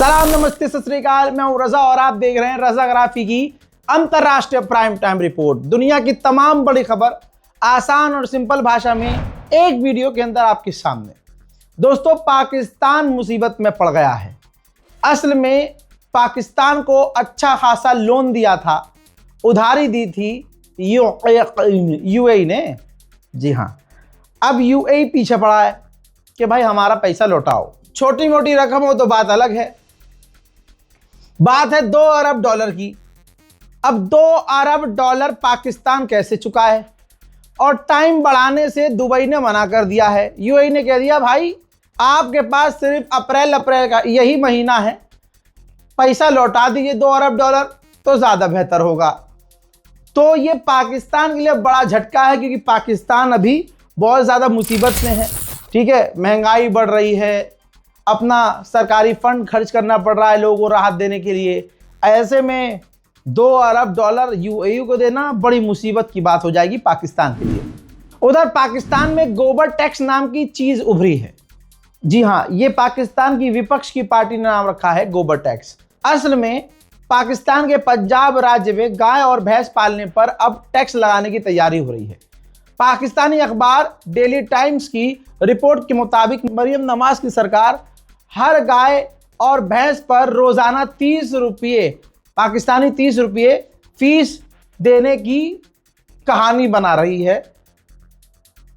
सलाम, नमस्ते, सत श्री अकाल। मैं हूं रजा और आप देख रहे हैं रजाग्राफी की अंतरराष्ट्रीय प्राइम टाइम रिपोर्ट। दुनिया की तमाम बड़ी खबर आसान और सिंपल भाषा में एक वीडियो के अंदर आपके सामने। दोस्तों, पाकिस्तान मुसीबत में पड़ गया है। असल में पाकिस्तान को अच्छा खासा लोन दिया था, उधारी दी थी यूएई ने। जी हाँ, अब यूएई पीछे पड़ा है कि भाई हमारा पैसा लौटाओ। छोटी मोटी रकम हो तो बात अलग है। बात है 2 अरब डॉलर की। अब 2 अरब डॉलर पाकिस्तान कैसे चुकाए? और टाइम बढ़ाने से दुबई ने मना कर दिया है। यूएई ने कह दिया भाई आपके पास सिर्फ अप्रैल का यही महीना है, पैसा लौटा दीजिए 2 अरब डॉलर तो ज़्यादा बेहतर होगा। तो ये पाकिस्तान के लिए बड़ा झटका है, क्योंकि पाकिस्तान अभी बहुत ज़्यादा मुसीबत में है। ठीक है, महंगाई बढ़ रही है, अपना सरकारी फंड खर्च करना पड़ रहा है लोगों को राहत देने के लिए। ऐसे में 2 अरब डॉलर यूएई को देना बड़ी मुसीबत की बात हो जाएगी पाकिस्तान के लिए। उधर पाकिस्तान में गोबर टैक्स नाम की चीज़ उभरी है। जी हाँ, ये पाकिस्तान की विपक्ष की पार्टी ने नाम रखा है गोबर टैक्स। असल में पाकिस्तान के पंजाब राज्य में गाय और भैंस पालने पर अब टैक्स लगाने की तैयारी हो रही है। पाकिस्तानी अखबार डेली टाइम्स की रिपोर्ट के मुताबिक मरियम नवाज की सरकार हर गाय और भैंस पर रोजाना 30 रुपये, पाकिस्तानी 30 रुपये फीस देने की कहानी बना रही है,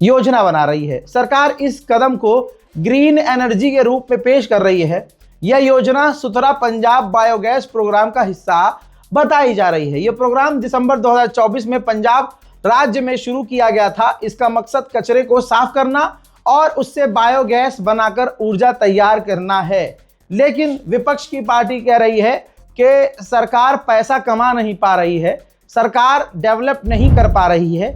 योजना बना रही है। सरकार इस कदम को ग्रीन एनर्जी के रूप में पेश कर रही है। यह योजना सुथरा पंजाब बायोगैस प्रोग्राम का हिस्सा बताई जा रही है। यह प्रोग्राम दिसंबर 2024 में पंजाब राज्य में शुरू किया गया था। इसका मकसद कचरे को साफ करना और उससे बायोगैस बनाकर ऊर्जा तैयार करना है। लेकिन विपक्ष की पार्टी कह रही है कि सरकार पैसा कमा नहीं पा रही है, सरकार डेवलप नहीं कर पा रही है,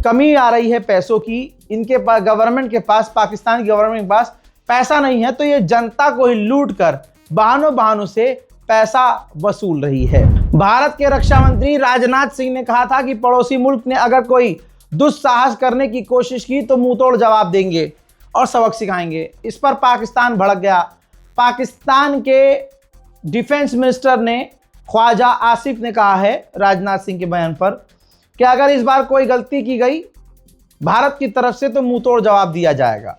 कमी आ रही है पैसों की। इनके पास, गवर्नमेंट के पास, पाकिस्तान की गवर्नमेंट के पास पैसा नहीं है, तो ये जनता को ही लूट कर बहानों से पैसा वसूल रही है। भारत के रक्षा मंत्री राजनाथ सिंह ने कहा था कि पड़ोसी मुल्क ने अगर कोई दुस्साहस करने की कोशिश की तो मुंह तोड़ जवाब देंगे और सबक सिखाएंगे। इस पर पाकिस्तान भड़क गया। पाकिस्तान के डिफेंस मिनिस्टर ने, ख्वाजा आसिफ ने कहा है राजनाथ सिंह के बयान पर कि अगर इस बार कोई गलती की गई भारत की तरफ से तो मुंह तोड़ जवाब दिया जाएगा।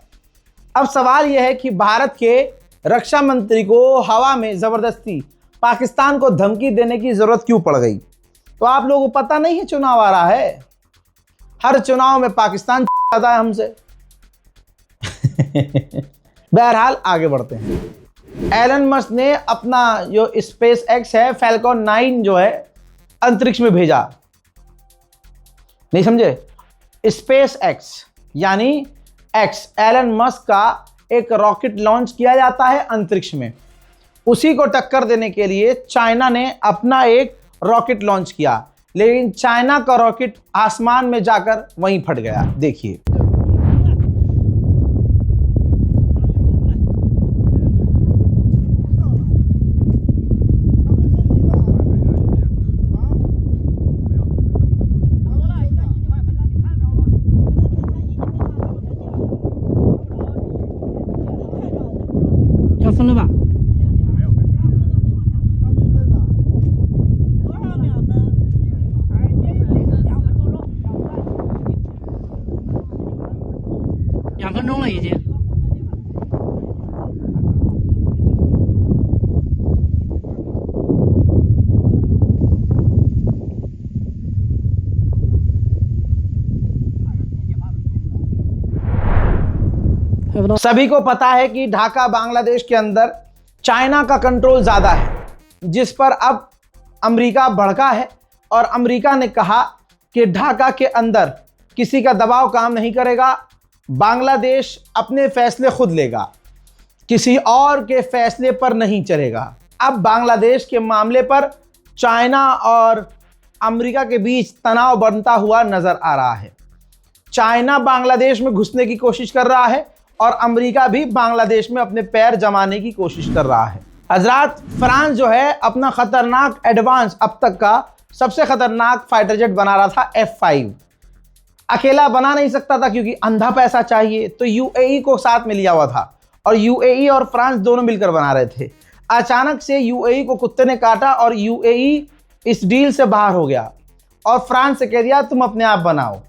अब सवाल यह है कि भारत के रक्षा मंत्री को हवा में जबरदस्ती पाकिस्तान को धमकी देने की जरूरत क्यों पड़ गई? तो आप लोगों को पता नहीं है चुनाव आ रहा है, हर चुनाव में पाकिस्तान आता है हमसे। बहरहाल आगे बढ़ते हैं। एलन मस्क ने अपना जो स्पेस एक्स है, फैल्कन 9 जो है अंतरिक्ष में भेजा। नहीं समझे? स्पेस एक्स यानी एक्स, एलन मस्क का एक रॉकेट लॉन्च किया जाता है अंतरिक्ष में। उसी को टक्कर देने के लिए चाइना ने अपना एक रॉकेट लॉन्च किया, लेकिन चाइना का रॉकेट आसमान में जाकर वहीं फट गया। देखिए, सभी को पता है कि ढाका बांग्लादेश के अंदर चाइना का कंट्रोल ज़्यादा है, जिस पर अब अमेरिका भड़का है। और अमेरिका ने कहा कि ढाका के अंदर किसी का दबाव काम नहीं करेगा, बांग्लादेश अपने फैसले खुद लेगा, किसी और के फैसले पर नहीं चलेगा। अब बांग्लादेश के मामले पर चाइना और अमेरिका के बीच तनाव बनता हुआ नजर आ रहा है। चाइना बांग्लादेश में घुसने की कोशिश कर रहा है और अमेरिका भी बांग्लादेश में अपने पैर जमाने की कोशिश कर रहा है। हजरात, फ्रांस जो है अपना खतरनाक एडवांस, अब तक का सबसे खतरनाक फाइटर जेट बना रहा था F5। अकेला बना नहीं सकता था क्योंकि अंधा पैसा चाहिए, तो यूएई को साथ में लिया हुआ था और यूएई और फ्रांस दोनों मिलकर बना रहे थे। अचानक से यूएई को कुत्ते ने काटा और यूएई इस डील से बाहर हो गया और फ्रांस से कह दिया तुम अपने आप बनाओ।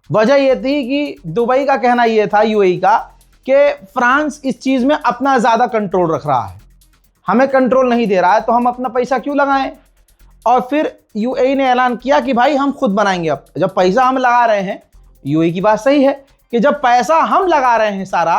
वजह यह थी कि दुबई का कहना यह था, यूएई का, कि फ्रांस इस चीज़ में अपना ज़्यादा कंट्रोल रख रहा है, हमें कंट्रोल नहीं दे रहा है, तो हम अपना पैसा क्यों लगाएं। और फिर यूएई ने ऐलान किया कि भाई हम खुद बनाएंगे। अब जब पैसा हम लगा रहे हैं, यूएई की बात सही है कि जब पैसा हम लगा रहे हैं सारा,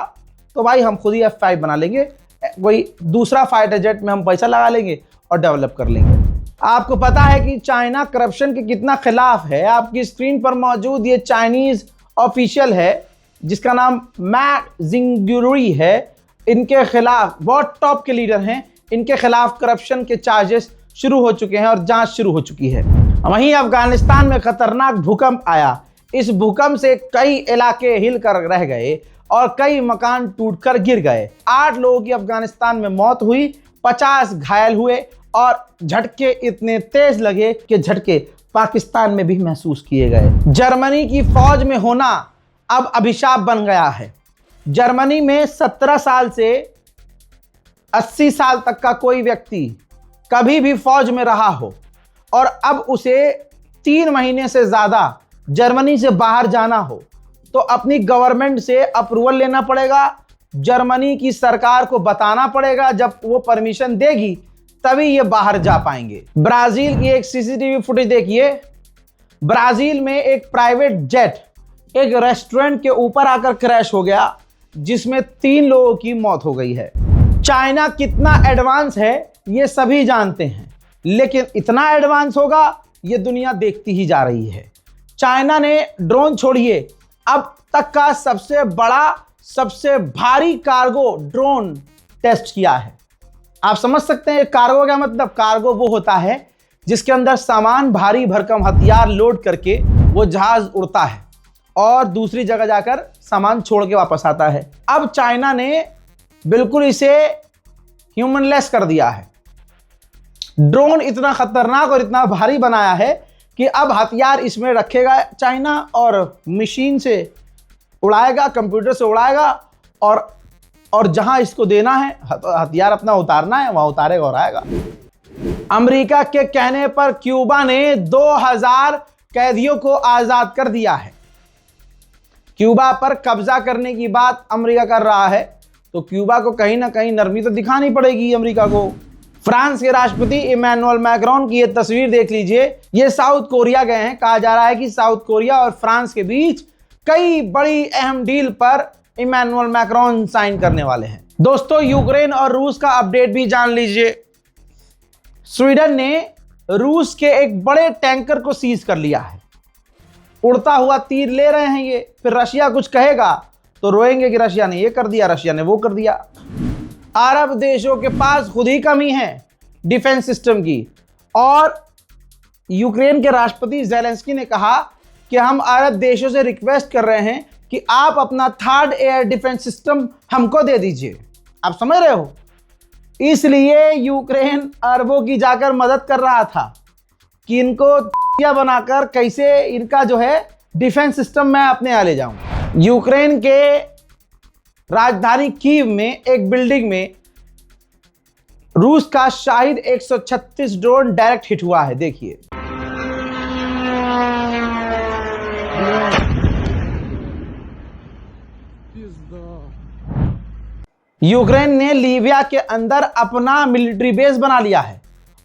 तो भाई हम खुद ही F5 बना लेंगे, कोई दूसरा फाइटर जेट में हम पैसा लगा लेंगे और डेवलप कर लेंगे। आपको पता है कि चाइना करप्शन के कितना खिलाफ है। आपकी स्क्रीन पर मौजूद ये चाइनीज ऑफिशियल है जिसका नाम मैट जिंगुरी है। इनके खिलाफ बहुत टॉप के लीडर हैं, इनके खिलाफ करप्शन के चार्जेस शुरू हो चुके हैं और जांच शुरू हो चुकी है। वहीं अफगानिस्तान में खतरनाक भूकंप आया। इस भूकंप से कई इलाके हिलकर रह गए और कई मकान टूटकर गिर गए। 8 लोगों की अफगानिस्तान में मौत हुई, 50 घायल हुए और झटके इतने तेज लगे कि झटके पाकिस्तान में भी महसूस किए गए। जर्मनी की फौज में होना अब अभिशाप बन गया है। जर्मनी में 17 साल से 80 साल तक का कोई व्यक्ति कभी भी फौज में रहा हो और अब उसे 3 महीने से ज़्यादा जर्मनी से बाहर जाना हो तो अपनी गवर्नमेंट से अप्रूवल लेना पड़ेगा। जर्मनी की सरकार को बताना पड़ेगा, जब वो परमिशन देगी तभी ये बाहर जा पाएंगे। ब्राजील की एक सीसीटीवी फुटेज देखिए। ब्राजील में एक प्राइवेट जेट एक रेस्टोरेंट के ऊपर आकर क्रैश हो गया जिसमें 3 लोगों की मौत हो गई है। चाइना कितना एडवांस है ये सभी जानते हैं, लेकिन इतना एडवांस होगा ये दुनिया देखती ही जा रही है। चाइना ने ड्रोन छोड़िए, अब तक का सबसे बड़ा, सबसे भारी कार्गो ड्रोन टेस्ट किया है। आप समझ सकते हैं कार्गो क्या मतलब? कार्गो वो होता है जिसके अंदर सामान, भारी भरकम हथियार लोड करके वो जहाज उड़ता है और दूसरी जगह जाकर सामान छोड़ के वापस आता है। अब चाइना ने बिल्कुल इसे ह्यूमनलेस कर दिया है। ड्रोन इतना खतरनाक और इतना भारी बनाया है कि अब हथियार इसमें रखेगा चाइना और मशीन से उड़ाएगा, कंप्यूटर से उड़ाएगा और जहां इसको देना है, हथियार अपना उतारना है, वहां उतारेगा और आएगा। अमेरिका के कहने पर क्यूबा ने 2000 कैदियों को आजाद कर दिया है। क्यूबा पर कब्जा करने की बात अमेरिका कर रहा है तो क्यूबा को कहीं ना कहीं नरमी तो दिखानी पड़ेगी अमेरिका को। फ्रांस के राष्ट्रपति इमैनुअल मैक्रोन की ये तस्वीर देख लीजिए। ये साउथ कोरिया गए हैं। कहा जा रहा है कि साउथ कोरिया और फ्रांस के बीच कई बड़ी अहम डील पर इमैनुअल मैक्रोन साइन करने वाले हैं। दोस्तों, यूक्रेन और रूस का अपडेट भी जान लीजिए। स्वीडन ने रूस के एक बड़े टैंकर को सीज कर लिया है। उड़ता हुआ तीर ले रहे हैं ये। फिर रशिया कुछ कहेगा तो रोएंगे कि रशिया ने ये कर दिया, रशिया ने वो कर दिया। अरब देशों के पास खुद ही कमी है डिफेंस सिस्टम की, और यूक्रेन के राष्ट्रपति ज़ेलेंस्की ने कहा कि हम अरब देशों से रिक्वेस्ट कर रहे हैं कि आप अपना 3rd एयर डिफेंस सिस्टम हमको दे दीजिए। आप समझ रहे हो? इसलिए यूक्रेन अरबों की जाकर मदद कर रहा था कि इनको बनाकर कैसे इनका जो है डिफेंस सिस्टम मैं अपने यहाँ ले जाऊं। यूक्रेन के राजधानी कीव में एक बिल्डिंग में रूस का शाहिद 136 ड्रोन डायरेक्ट हिट हुआ है। देखिए, यूक्रेन ने लीबिया के अंदर अपना मिलिट्री बेस बना लिया है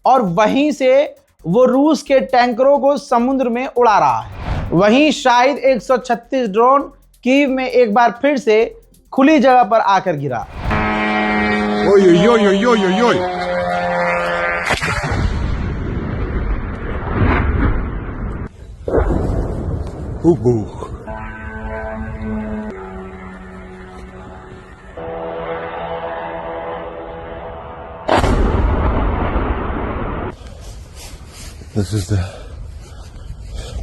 और वहीं से वो रूस के टैंकरों को समुद्र में उड़ा रहा है। वहीं शाहिद 136 ड्रोन कीव में एक बार फिर से खुली जगह पर आकर गिरा। ओय ओय ओय ओय ओय ओय। This is the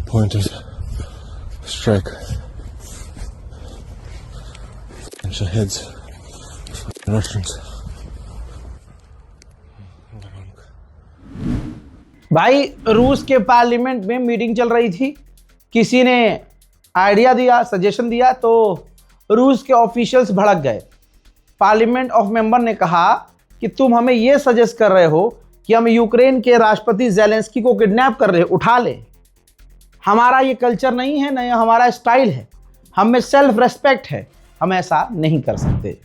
point of strike. And Shahid's Russians. भाई, रूस के पार्लियामेंट में मीटिंग चल रही थी। किसी ने आइडिया दिया, सजेशन दिया, तो रूस के ऑफिशियल्स भड़क गए। पार्लियामेंट ऑफ मेंबर ने कहा कि तुम हमें ये सजेस्ट कर रहे हो कि हम यूक्रेन के राष्ट्रपति ज़ेलेंस्की को किडनैप कर रहे, उठा ले। हमारा ये कल्चर नहीं है, न हमारा स्टाइल है, हम में सेल्फ रेस्पेक्ट है, हम ऐसा नहीं कर सकते।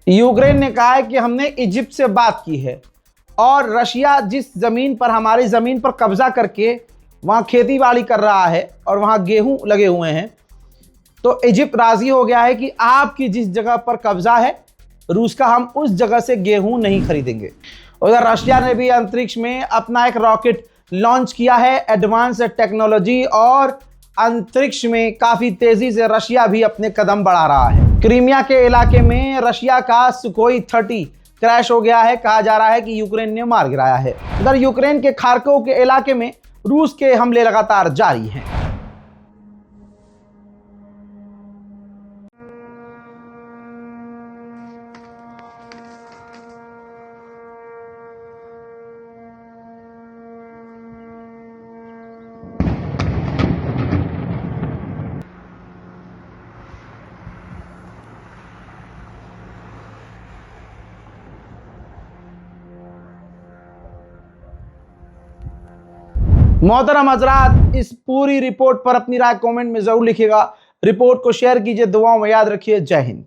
यूक्रेन ने कहा है कि हमने इजिप्ट से बात की है और रशिया जिस ज़मीन पर, हमारी ज़मीन पर कब्जा करके वहाँ खेती बाड़ी कर रहा है और वहाँ गेहूं लगे हुए हैं, तो इजिप्ट राज़ी हो गया है कि आपकी जिस जगह पर कब्जा है रूस का, हम उस जगह से गेहूं नहीं खरीदेंगे। उधर रशिया ने भी अंतरिक्ष में अपना एक रॉकेट लॉन्च किया है, एडवांस टेक्नोलॉजी, और अंतरिक्ष में काफ़ी तेज़ी से रशिया भी अपने कदम बढ़ा रहा है। क्रीमिया के इलाके में रशिया का सुखोई 30 क्रैश हो गया है, कहा जा रहा है कि यूक्रेन ने मार गिराया है। उधर यूक्रेन के खार्कोव के इलाके में रूस के हमले लगातार जारी हैं। मोहतरम हजरात, इस पूरी रिपोर्ट पर अपनी राय कमेंट में जरूर लिखिएगा। रिपोर्ट को शेयर कीजिए, दुआओं में याद रखिए। जय हिंद।